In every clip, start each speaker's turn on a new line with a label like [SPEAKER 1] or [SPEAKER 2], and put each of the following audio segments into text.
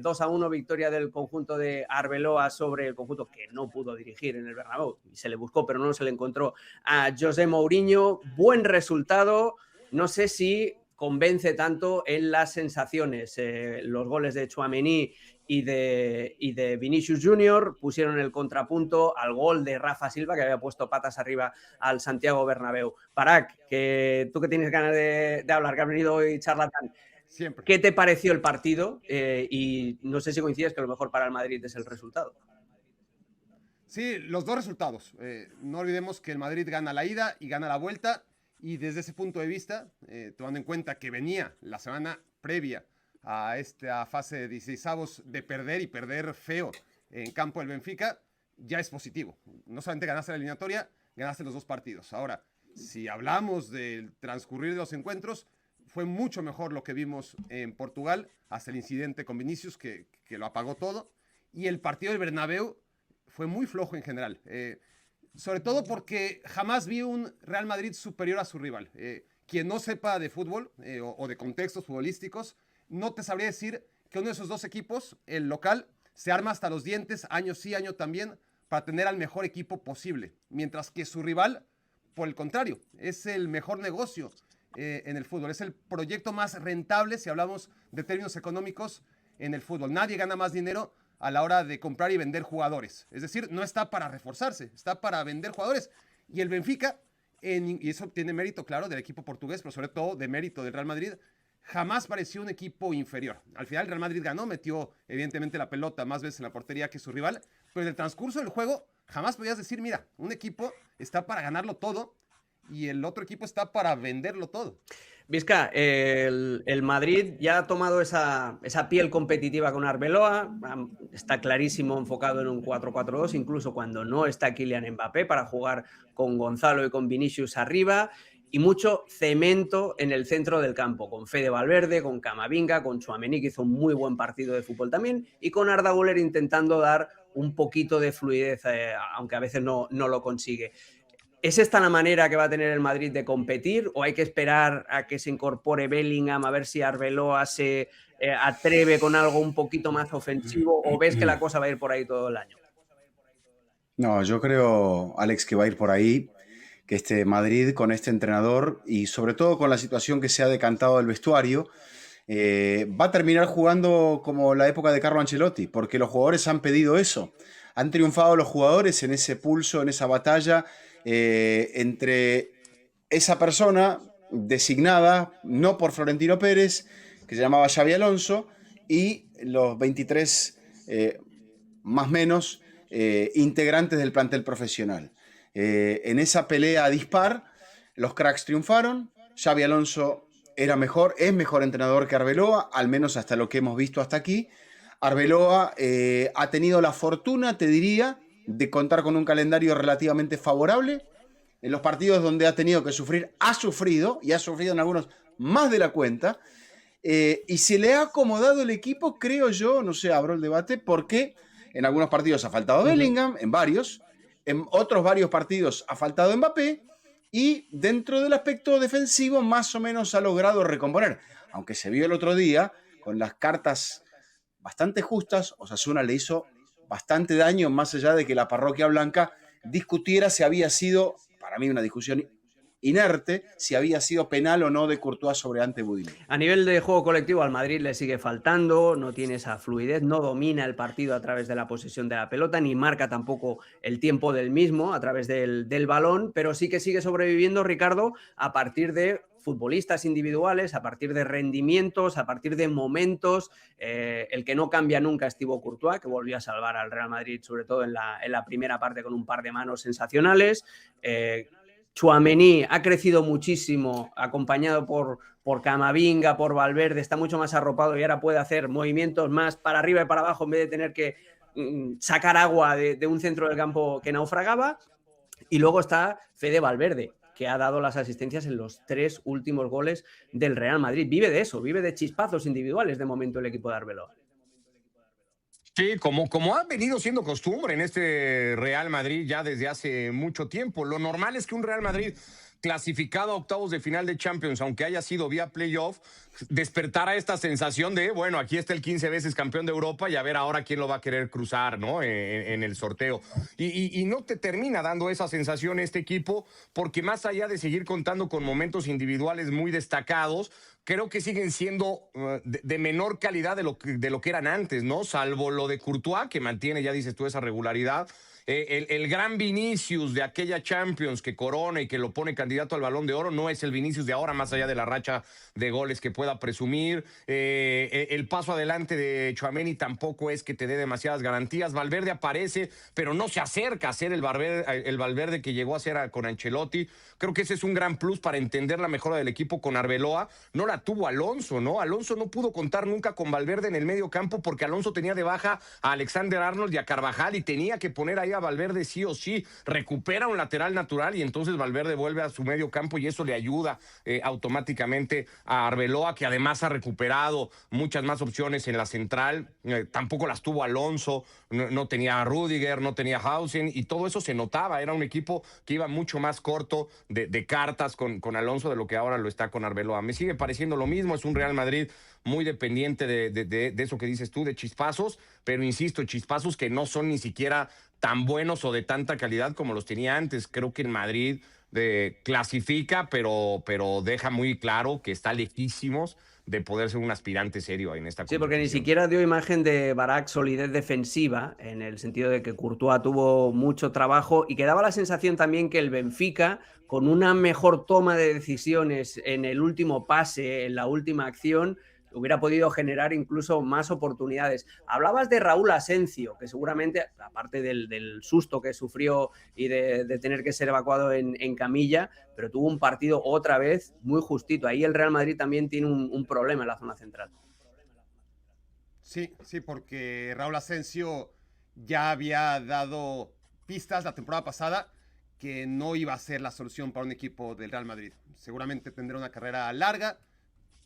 [SPEAKER 1] 2-1 victoria del conjunto de Arbeloa sobre el conjunto que no pudo dirigir en el Bernabéu. Se le buscó, pero no se le encontró a José Mourinho. Buen resultado. No sé si convence tanto en las sensaciones. Los goles de Tchouaméni y de Vinicius Junior pusieron el contrapunto al gol de Rafa Silva, que había puesto patas arriba al Santiago Bernabéu. Parag, que tú que tienes ganas de hablar, que has venido hoy charlatán,
[SPEAKER 2] siempre.
[SPEAKER 1] ¿Qué te pareció el partido? Y no sé si coincides que lo mejor para el Madrid es el resultado.
[SPEAKER 2] Sí, los dos resultados. No olvidemos que el Madrid gana la ida y gana la vuelta. Y desde ese punto de vista, tomando en cuenta que venía la semana previa a esta fase de 16avos de perder y perder feo en campo del Benfica, ya es positivo. No solamente ganaste la eliminatoria, ganaste los dos partidos. Ahora, si hablamos del transcurrir de los encuentros, fue mucho mejor lo que vimos en Portugal, hasta el incidente con Vinicius, que lo apagó todo. Y el partido del Bernabéu fue muy flojo en general. Sobre todo porque jamás vi un Real Madrid superior a su rival. Quien no sepa de fútbol o de contextos futbolísticos, no te sabría decir que uno de esos dos equipos, el local, se arma hasta los dientes, año sí, año también, para tener al mejor equipo posible. Mientras que su rival, por el contrario, es el mejor negocio en el fútbol. Es el proyecto más rentable, si hablamos de términos económicos, en el fútbol. Nadie gana más dinero a la hora de comprar y vender jugadores. Es decir, no está para reforzarse, está para vender jugadores. Y el Benfica, y eso tiene mérito, claro, del equipo portugués, pero sobre todo de mérito del Real Madrid, jamás pareció un equipo inferior. Al final el Real Madrid ganó, metió evidentemente la pelota más veces en la portería que su rival, pero en el transcurso del juego jamás podías decir, mira, un equipo está para ganarlo todo y el otro equipo está para venderlo todo.
[SPEAKER 1] Vizca, el Madrid ya ha tomado esa piel competitiva con Arbeloa, está clarísimo enfocado en un 4-4-2, incluso cuando no está Kylian Mbappé, para jugar con Gonzalo y con Vinicius arriba, y mucho cemento en el centro del campo, con Fede Valverde, con Camavinga, con Tchouaméni, que hizo un muy buen partido de fútbol también, y con Arda Güler intentando dar un poquito de fluidez, aunque a veces no lo consigue. ¿Es esta la manera que va a tener el Madrid de competir o hay que esperar a que se incorpore Bellingham a ver si Arbeloa se atreve con algo un poquito más ofensivo o ves que la cosa va a ir por ahí todo el año?
[SPEAKER 3] No, yo creo, Alex, que va a ir por ahí, que este Madrid con este entrenador y sobre todo con la situación que se ha decantado del vestuario, va a terminar jugando como la época de Carlo Ancelotti, porque los jugadores han pedido eso. Han triunfado los jugadores en ese pulso, en esa batalla entre esa persona designada, no por Florentino Pérez, que se llamaba Xabi Alonso, y los 23 más menos integrantes del plantel profesional. En esa pelea dispar, los cracks triunfaron. Xabi Alonso era mejor, es mejor entrenador que Arbeloa, al menos hasta lo que hemos visto hasta aquí. Arbeloa ha tenido la fortuna, te diría, de contar con un calendario relativamente favorable. En los partidos donde ha tenido que sufrir, ha sufrido, y ha sufrido en algunos más de la cuenta. Y se le ha acomodado el equipo, creo yo, no sé, abro el debate, porque en algunos partidos ha faltado Bellingham, en varios, en otros varios partidos ha faltado Mbappé, y dentro del aspecto defensivo más o menos ha logrado recomponer. Aunque se vio el otro día con las cartas bastante justas, Osasuna le hizo bastante daño, más allá de que la parroquia blanca discutiera si había sido, para mí una discusión inerte, si había sido penal o no de Courtois sobre Ante Budimir.
[SPEAKER 1] A nivel de juego colectivo al Madrid le sigue faltando, no tiene esa fluidez, no domina el partido a través de la posesión de la pelota, ni marca tampoco el tiempo del mismo a través del balón, pero sí que sigue sobreviviendo, Ricardo, a partir de futbolistas individuales, a partir de rendimientos, a partir de momentos. El que no cambia nunca es Thibaut Courtois, que volvió a salvar al Real Madrid, sobre todo en la primera parte con un par de manos sensacionales. Tchouaméni ha crecido muchísimo, acompañado por Camavinga, por Valverde, está mucho más arropado y ahora puede hacer movimientos más para arriba y para abajo en vez de tener que sacar agua de un centro del campo que naufragaba. Y luego está Fede Valverde, que ha dado las asistencias en los 3 últimos goles del Real Madrid. Vive de eso, vive de chispazos individuales de momento el equipo de Arbeloa.
[SPEAKER 4] Sí, como ha venido siendo costumbre en este Real Madrid ya desde hace mucho tiempo. Lo normal es que un Real Madrid clasificado a octavos de final de Champions, aunque haya sido vía playoff, despertara esta sensación de, bueno, aquí está el 15 veces campeón de Europa y a ver ahora quién lo va a querer cruzar, ¿no? En el sorteo. Y no te termina dando esa sensación este equipo, porque más allá de seguir contando con momentos individuales muy destacados, creo que siguen siendo de menor calidad de lo que eran antes, ¿no? Salvo lo de Courtois, que mantiene, ya dices tú, esa regularidad. El gran Vinicius de aquella Champions que corona y que lo pone candidato al Balón de Oro no es el Vinicius de ahora, más allá de la racha de goles que pueda presumir. El paso adelante de Tchouaméni tampoco es que te dé demasiadas garantías. Valverde aparece, pero no se acerca a ser el Valverde que llegó a ser con Ancelotti. Creo que ese es un gran plus para entender la mejora del equipo con Arbeloa. No la tuvo Alonso, ¿no? Alonso no pudo contar nunca con Valverde en el medio campo porque Alonso tenía de baja a Alexander-Arnold y a Carvajal y tenía que poner ahí a Valverde sí o sí. Recupera un lateral natural y entonces Valverde vuelve a su medio campo y eso le ayuda automáticamente a Arbeloa, que además ha recuperado muchas más opciones en la central. Tampoco las tuvo Alonso, no tenía a Rüdiger, no tenía a Hausen y todo eso se notaba. Era un equipo que iba mucho más corto de cartas con Alonso de lo que ahora lo está con Arbeloa. Me sigue pareciendo lo mismo, es un Real Madrid muy dependiente de eso que dices tú, de chispazos, pero insisto, chispazos que no son ni siquiera tan buenos o de tanta calidad como los tenía antes. Creo que el Madrid clasifica, pero deja muy claro que está lejísimos de poder ser un aspirante serio en esta competición.
[SPEAKER 1] Sí, porque ni siquiera dio imagen de Barak solidez defensiva, en el sentido de que Courtois tuvo mucho trabajo y que daba la sensación también que el Benfica, con una mejor toma de decisiones en el último pase, en la última acción, hubiera podido generar incluso más oportunidades. Hablabas de Raúl Asensio, que seguramente, aparte del susto que sufrió y de tener que ser evacuado en camilla, pero tuvo un partido otra vez muy justito. Ahí el Real Madrid también tiene un problema en la zona central.
[SPEAKER 2] Sí, porque Raúl Asensio ya había dado pistas la temporada pasada que no iba a ser la solución para un equipo del Real Madrid. Seguramente tendrá una carrera larga,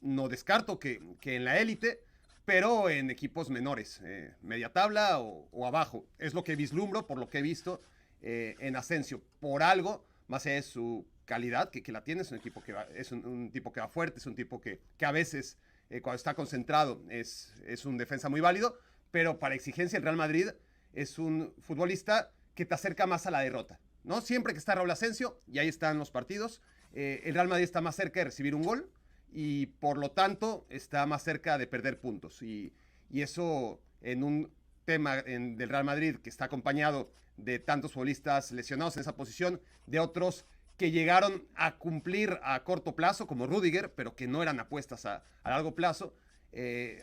[SPEAKER 2] no descarto que en la élite, pero en equipos menores, media tabla o abajo. Es lo que vislumbro por lo que he visto en Asensio. Por algo, más allá de su calidad, que la tiene, es un equipo que es un tipo que va fuerte, es un tipo que a veces, cuando está concentrado, es un defensa muy válido, pero para exigencia el Real Madrid es un futbolista que te acerca más a la derrota, ¿no? Siempre que está Raúl Asensio, y ahí están los partidos, el Real Madrid está más cerca de recibir un gol, y por lo tanto está más cerca de perder puntos. Y eso en un tema del Real Madrid que está acompañado de tantos futbolistas lesionados en esa posición, de otros que llegaron a cumplir a corto plazo, como Rüdiger, pero que no eran apuestas a largo plazo,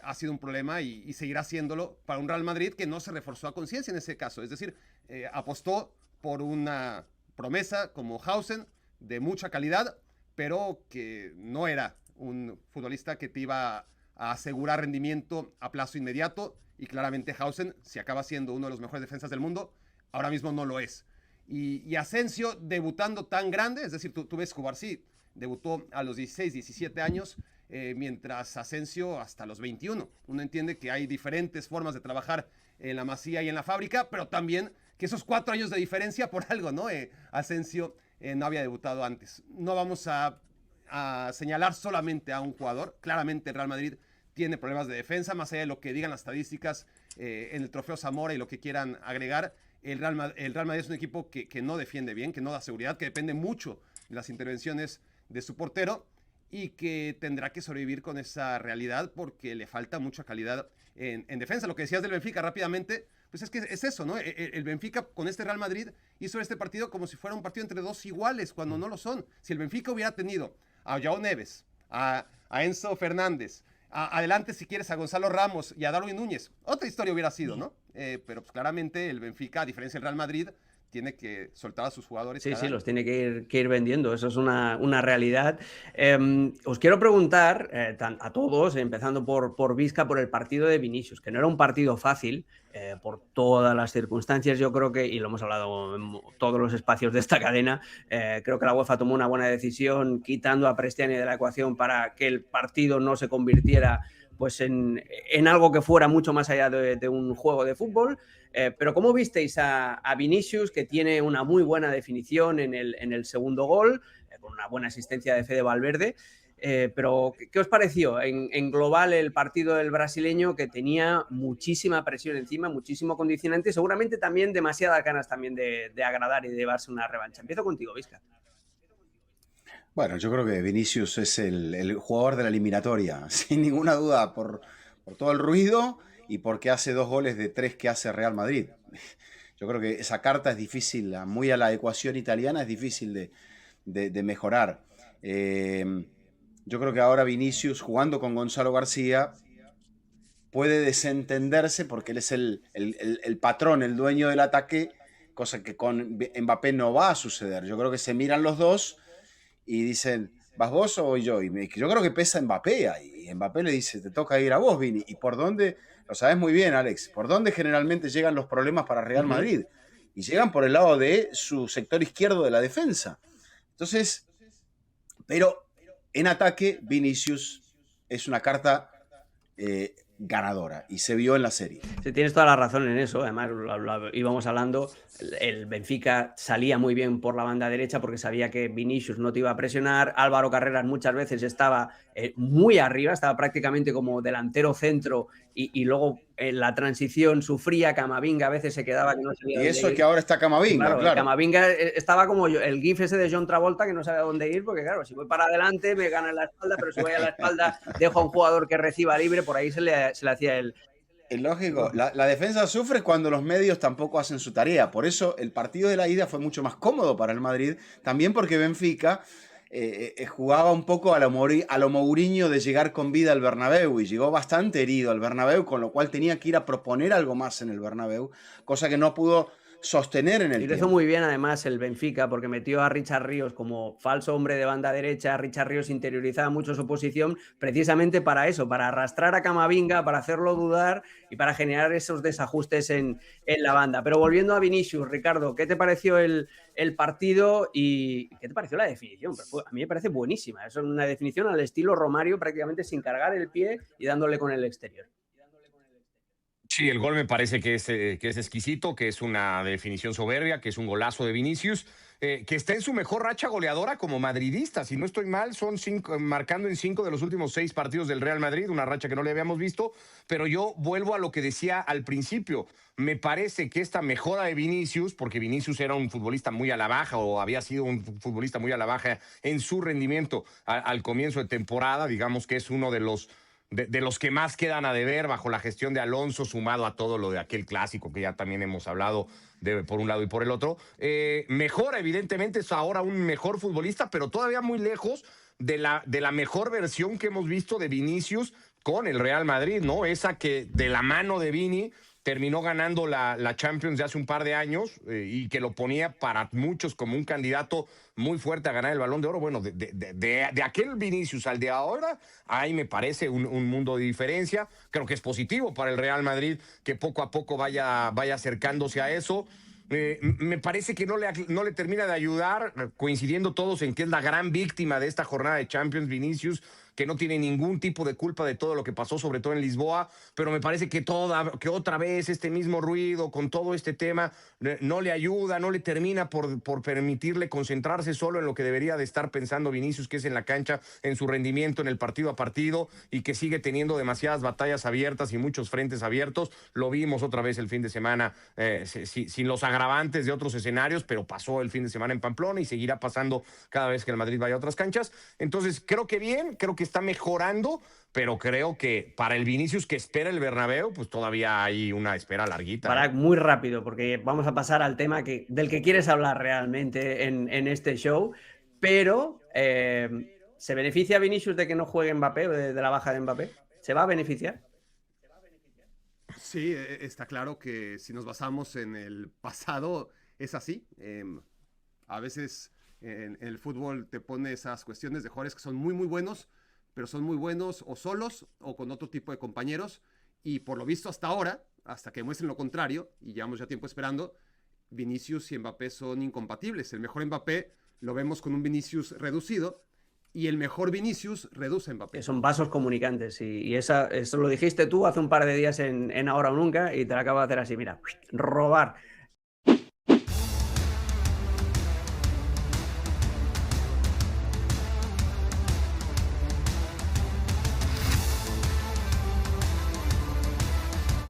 [SPEAKER 2] ha sido un problema y seguirá siéndolo para un Real Madrid que no se reforzó a conciencia en ese caso. Es decir, apostó por una promesa como Hausen, de mucha calidad, pero que no era un futbolista que te iba a asegurar rendimiento a plazo inmediato, y claramente Hausen, si acaba siendo uno de los mejores defensas del mundo, ahora mismo no lo es. Y Asensio debutando tan grande, es decir, tú ves jugar, sí, debutó a los 16, 17 años, mientras Asensio hasta los 21. Uno entiende que hay diferentes formas de trabajar en la Masía y en la fábrica, pero también que esos 4 años de diferencia por algo, ¿no? Asensio no había debutado antes. No vamos a señalar solamente a un jugador. Claramente el Real Madrid tiene problemas de defensa, más allá de lo que digan las estadísticas en el trofeo Zamora y lo que quieran agregar. El Real Madrid es un equipo que no defiende bien, que no da seguridad, que depende mucho de las intervenciones de su portero y que tendrá que sobrevivir con esa realidad porque le falta mucha calidad en defensa. Lo que decías del Benfica rápidamente, pues es que es eso, ¿no? El Benfica con este Real Madrid hizo este partido como si fuera un partido entre dos iguales, cuando no lo son. Si el Benfica hubiera tenido a João Neves, a Enzo Fernández, adelante si quieres a Gonzalo Ramos y a Darwin Núñez, otra historia hubiera sido, ¿no? Pero pues claramente el Benfica, a diferencia del Real Madrid, tiene que soltar a sus jugadores.
[SPEAKER 1] Sí, los tiene que ir vendiendo, eso es una realidad. Os quiero preguntar a todos, empezando por Vizca, por el partido de Vinicius, que no era un partido fácil, por todas las circunstancias, yo creo que, y lo hemos hablado en todos los espacios de esta cadena, creo que la UEFA tomó una buena decisión quitando a Prestiani de la ecuación para que el partido no se convirtiera pues en algo que fuera mucho más allá de un juego de fútbol. Pero ¿cómo visteis a Vinicius, que tiene una muy buena definición en el segundo gol, con una buena asistencia de Fede Valverde. Pero, ¿qué os pareció en global el partido del brasileño, que tenía muchísima presión encima, muchísimo condicionante y seguramente también demasiadas ganas también de agradar y de llevarse una revancha? Empiezo contigo, Vizca.
[SPEAKER 3] Bueno, yo creo que Vinicius es el jugador de la eliminatoria, sin ninguna duda, por todo el ruido y porque hace 2 goles de 3 que hace Real Madrid. Yo creo que esa carta es difícil, muy a la ecuación italiana, es difícil de mejorar. Yo creo que ahora Vinicius, jugando con Gonzalo García, puede desentenderse porque él es el patrón, el dueño del ataque, cosa que con Mbappé no va a suceder. Yo creo que se miran los dos y dicen, ¿vas vos o voy yo? Yo creo que pesa Mbappé ahí. Y Mbappé le dice, te toca ir a vos, Vini. ¿Y por dónde? Lo sabes muy bien, Alex. ¿Por dónde generalmente llegan los problemas para Real Madrid? Y llegan por el lado de su sector izquierdo de la defensa. Entonces, pero en ataque, Vinicius es una carta ganadora y se vio en la serie.
[SPEAKER 1] Sí, tienes toda la razón en eso. Además, íbamos hablando, el Benfica salía muy bien por la banda derecha porque sabía que Vinicius no te iba a presionar. Álvaro Carreras muchas veces estaba muy arriba, estaba prácticamente como delantero centro y luego en la transición sufría. Camavinga a veces se quedaba que no sabía.
[SPEAKER 3] Y eso es que ahora está Camavinga, claro.
[SPEAKER 1] Camavinga estaba como yo, el gif ese de John Travolta, que no sabe a dónde ir, porque claro, si voy para adelante me gana en la espalda, pero si voy a la espalda dejo a un jugador que reciba libre. Por ahí se le hacía el...
[SPEAKER 3] Es lógico, la defensa sufre cuando los medios tampoco hacen su tarea. Por eso el partido de la ida fue mucho más cómodo para el Madrid, también porque Benfica jugaba un poco a lo Mourinho de llegar con vida al Bernabéu, y llegó bastante herido al Bernabéu, con lo cual tenía que ir a proponer algo más en el Bernabéu, cosa que no pudo sostener en el
[SPEAKER 1] tiempo. Y lo hizo muy bien además el Benfica, porque metió a Richard Ríos como falso hombre de banda derecha. Richard Ríos interiorizaba mucho su posición precisamente para eso, para arrastrar a Camavinga, para hacerlo dudar y para generar esos desajustes en la banda. Pero volviendo a Vinicius, Ricardo, ¿qué te pareció el partido y qué te pareció la definición? A mí me parece buenísima. Es una definición al estilo Romario, prácticamente sin cargar el pie y dándole con el exterior.
[SPEAKER 4] Sí, el gol me parece que es exquisito, que es una definición soberbia, que es un golazo de Vinicius, que está en su mejor racha goleadora como madridista. Si no estoy mal, son 5, marcando en 5 de los últimos 6 partidos del Real Madrid, una racha que no le habíamos visto. Pero yo vuelvo a lo que decía al principio. Me parece que esta mejora de Vinicius, porque Vinicius era un futbolista muy a la baja, o había sido un futbolista muy a la baja en su rendimiento al comienzo de temporada, digamos que es uno de los que más quedan a deber bajo la gestión de Alonso, sumado a todo lo de aquel clásico que ya también hemos hablado por un lado y por el otro. Mejora, evidentemente, es ahora un mejor futbolista, pero todavía muy lejos de la mejor versión que hemos visto de Vinicius con el Real Madrid, ¿no? Esa que de la mano de Vini terminó ganando la Champions de hace un par de años, y que lo ponía para muchos como un candidato muy fuerte a ganar el Balón de Oro. Bueno, de aquel Vinicius al de ahora, ahí me parece un mundo de diferencia. Creo que es positivo para el Real Madrid que poco a poco vaya acercándose a eso. Me parece que no le termina de ayudar, coincidiendo todos en que es la gran víctima de esta jornada de Champions, Vinicius, que no tiene ningún tipo de culpa de todo lo que pasó, sobre todo en Lisboa, pero me parece que otra vez este mismo ruido con todo este tema no le ayuda, no le termina por permitirle concentrarse solo en lo que debería de estar pensando Vinicius, que es en la cancha, en su rendimiento, en el partido a partido, y que sigue teniendo demasiadas batallas abiertas y muchos frentes abiertos. Lo vimos otra vez el fin de semana, sin los agravantes de otros escenarios, pero pasó el fin de semana en Pamplona y seguirá pasando cada vez que el Madrid vaya a otras canchas. Entonces, creo que está mejorando, pero creo que para el Vinicius que espera el Bernabéu, pues todavía hay una espera larguita.
[SPEAKER 1] Para muy rápido, porque vamos a pasar al tema del que quieres hablar realmente en este show, pero ¿se beneficia Vinicius de que no juegue Mbappé, o de la baja de Mbappé? ¿Se va a beneficiar?
[SPEAKER 2] Sí, está claro que si nos basamos en el pasado, es así. A veces en el fútbol te pone esas cuestiones de jugadores que son muy, muy buenos, pero son muy buenos o solos o con otro tipo de compañeros. Y por lo visto hasta ahora, hasta que muestren lo contrario, y llevamos ya tiempo esperando, Vinicius y Mbappé son incompatibles. El mejor Mbappé lo vemos con un Vinicius reducido, y el mejor Vinicius reduce a Mbappé.
[SPEAKER 1] Son vasos comunicantes, y eso lo dijiste tú hace un par de días en Ahora o Nunca, y te lo acabo de hacer así, mira, robar